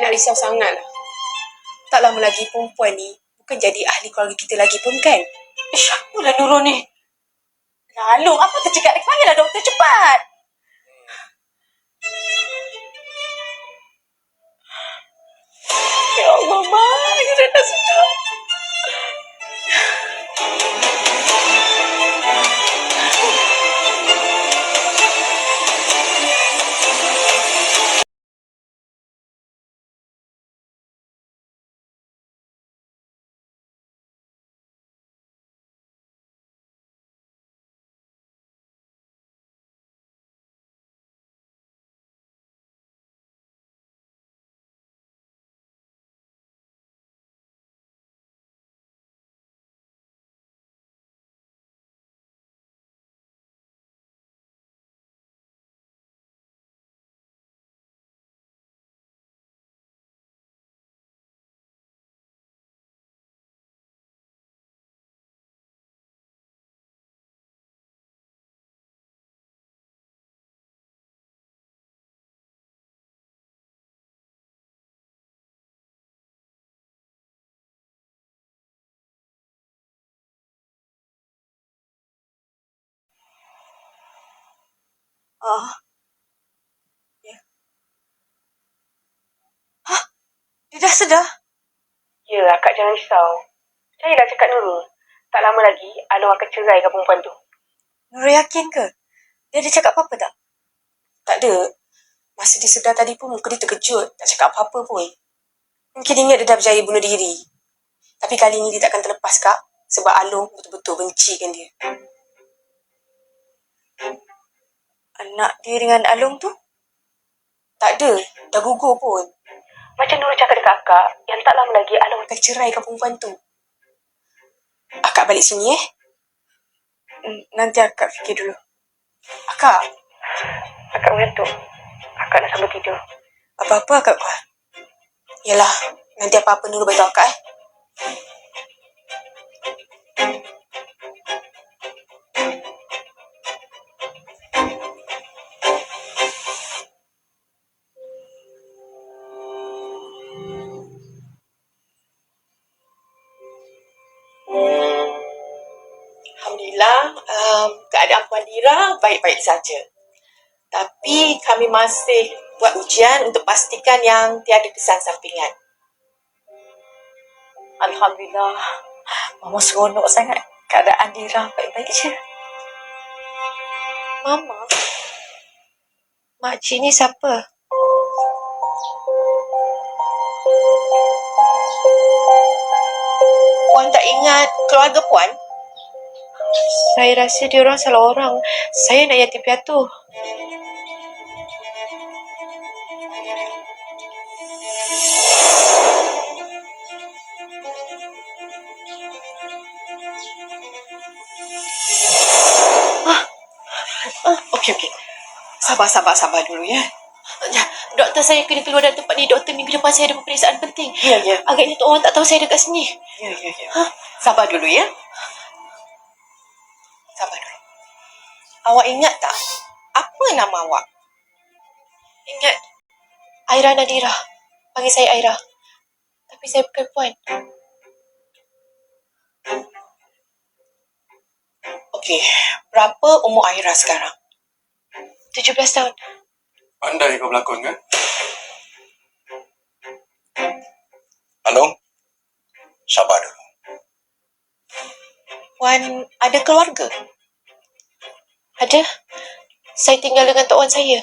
nak risau sangat lah. Tak lama lagi perempuan ni bukan jadi ahli keluarga kita lagi pun kan? Ish, apalah Nurul ni? Lalu, apa tercegat? Panggillah doktor cepat. Ya Allah, Mak. Kita dah sedap. Ya. Hah? Dia dah sedar? Ya, akak jangan risau. Saya dah cakap Nurul. Tak lama lagi, Along akan cerai dengan perempuan tu. Nurul yakin ke? Dia ada cakap apa-apa tak? Tak ada. Masa dia sedar tadi pun muka dia terkejut. Tak cakap apa-apa pun. Mungkin dia ingat dia dah berjaya bunuh diri. Tapi kali ni dia takkan terlepas, Kak. Sebab Along betul-betul bencikan dia. Anak dia dengan Along tu? Tak ada. Dah gugur pun. Macam Nurul cakap dekat akak, yang tak lama lagi Along akan cerai dengan perempuan tu. Akak balik sini Nanti akak fikir dulu. Akak mengantuk. Akak nak sambil tidur. Apa-apa akak kuat. Yalah, nanti apa-apa Nurul beritahu akak Alhamdulillah, keadaan Puan Dira baik-baik saja. Tapi kami masih buat ujian untuk pastikan yang tiada kesan sampingan. Alhamdulillah. Mama seronok sangat. Keadaan Dira baik-baik je. Mama? Makcik ni siapa? Puan tak ingat keluarga Puan? Saya rasa dia orang salah orang. Saya nak yatim piatu. Okey. Sabar dulu ya. Doktor, saya kena keluar dari tempat ni. Doktor, minggu depan saya ada peperiksaan penting. Ya. Agaknya tu orang tak tahu saya dekat sini. Ya. Sabar dulu ya. Sabar dulu. Awak ingat tak? Apa nama awak? Ingat. Aira Nadira. Panggil saya Aira. Tapi saya bukan puan. Okey. Berapa umur Aira sekarang? 17 tahun. Pandai kau berlakon kan? Along, sabar dulu. Puan ada keluarga? Ada. Saya tinggal dengan tok wan saya.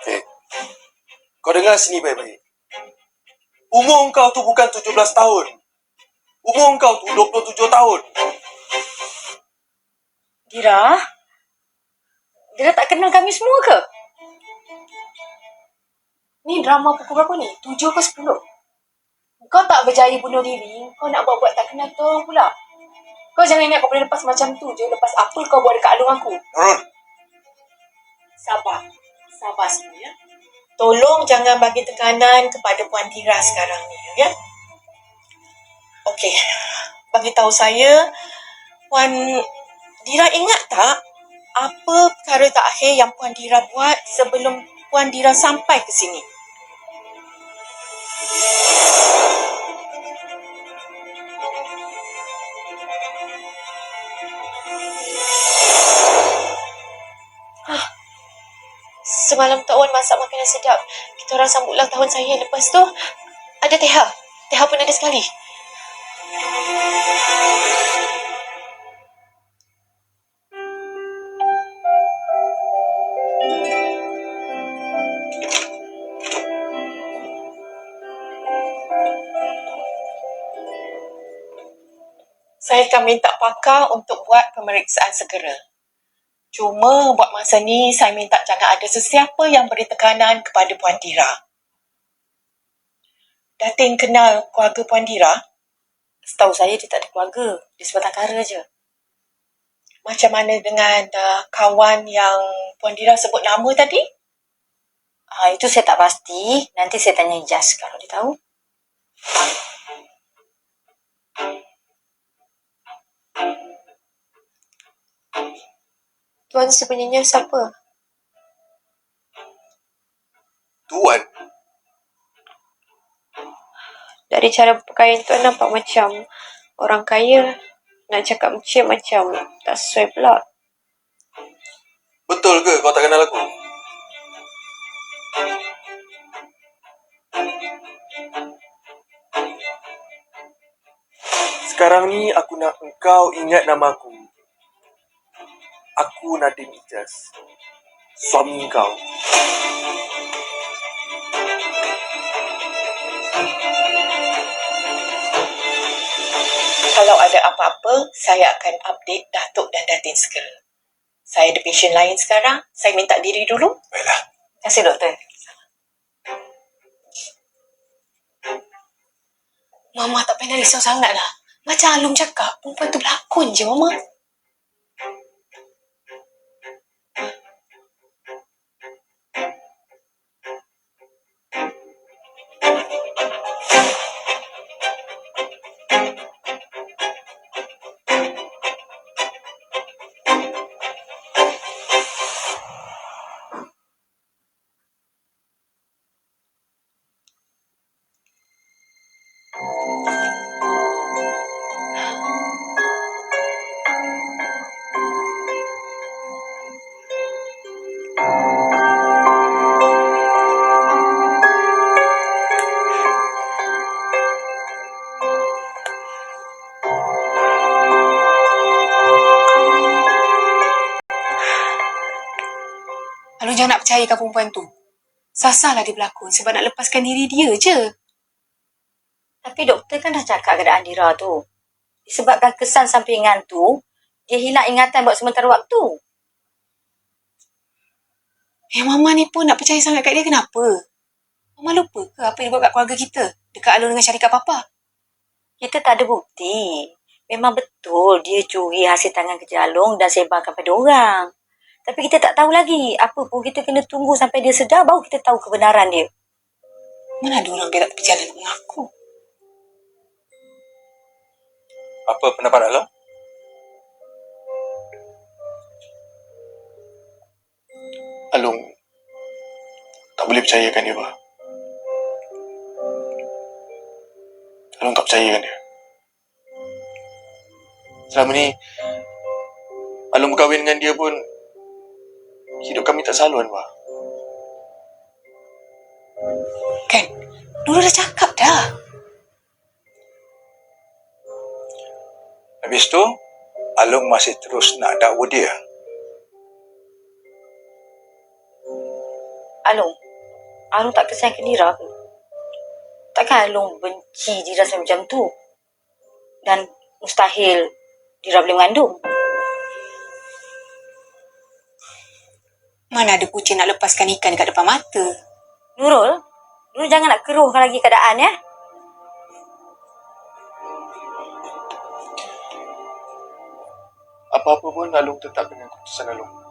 Okay. Kau dengar sini baik-baik. Umur kau tu bukan 17 tahun. Umur kau tu 27 tahun. Dira? Dira tak kenal kami semua ke? Ni drama pukul berapa ni? 7 ke 10? Kau tak berjaya bunuh diri, kau nak buat-buat tak kenal tu pula. Kau jangan ingat kau boleh lepas macam tu je. Lepas apa kau buat dekat Along aku? Nurul. Sabar semua ya. Tolong jangan bagi tekanan kepada Puan Dira sekarang ni ya. Okey. Bagi tahu saya, Puan Dira ingat tak apa perkara terakhir yang Puan Dira buat sebelum Puan Dira sampai ke sini? Semalam Tok Wan masak makanan sedap. Kita orang sambut ulang tahun saya. Lepas tu, ada Teha. Teha pun ada sekali. Saya akan minta pakar untuk buat pemeriksaan segera. Cuma buat masa ni, saya minta jangan ada sesiapa yang beri tekanan kepada Puan Tira. Datin kenal keluarga Puan Tira? Setahu saya dia tak ada keluarga. Dia sebatang kara je. Macam mana dengan kawan yang Puan Tira sebut nama tadi? Itu saya tak pasti. Nanti saya tanya Jas kalau dia tahu. Tuan sebenarnya siapa? Tuan? Dari cara berpakaian Tuan nampak macam orang kaya. Nak cakap macam tak sesuai pula. Betul ke kau tak kenal aku? Sekarang ni aku nak engkau ingat nama aku. Aku Nadim Ijaz. Suami kau. Kalau ada apa-apa, saya akan update Datuk dan Datin segera. Saya ada pasien lain sekarang. Saya minta diri dulu. Baiklah. Terima kasih, Doktor. Mama tak payah risau sangat lah. Macam Alung cakap, perempuan tu berlakon je, Mama. Alung jangan nak percayakan perempuan tu. Sasarlah dia berlakon sebab nak lepaskan diri dia je. Tapi doktor kan dah cakap keadaan Dira tu. Disebabkan kesan sampingan tu, dia hilang ingatan buat sementara waktu. Mama ni pun nak percaya sangat kat dia kenapa? Mama lupa ke apa yang dia buat kat keluarga kita? Dekat Alung dengan syarikat Papa. Kita tak ada bukti. Memang betul dia curi hasil tangan kerja Alung dan sebarkan pada orang. Tapi kita tak tahu lagi. Apa pun kita kena tunggu sampai dia sedar baru kita tahu kebenaran dia. Mana ada orang biar tak tepi jalan nak mengaku? Apa pendapat Alung? Alung tak boleh percayakan dia, Pak. Alung tak percayakan dia. Selama ni Alung berkahwin dengan dia pun hidup kami tak saluan, Pak. Kan? Dulu dah cakap dah. Habis tu, Alung masih terus nak dakwa dia. Alung tak kesian ke Dira ke? Takkan Alung benci Dira macam tu? Dan mustahil Dira boleh mengandung. Mana ada kucing nak lepaskan ikan dekat depan mata. Nurul jangan nak keruhkan lagi keadaan ya. Apa-apa pun Alung tetap dengan keputusan Alung.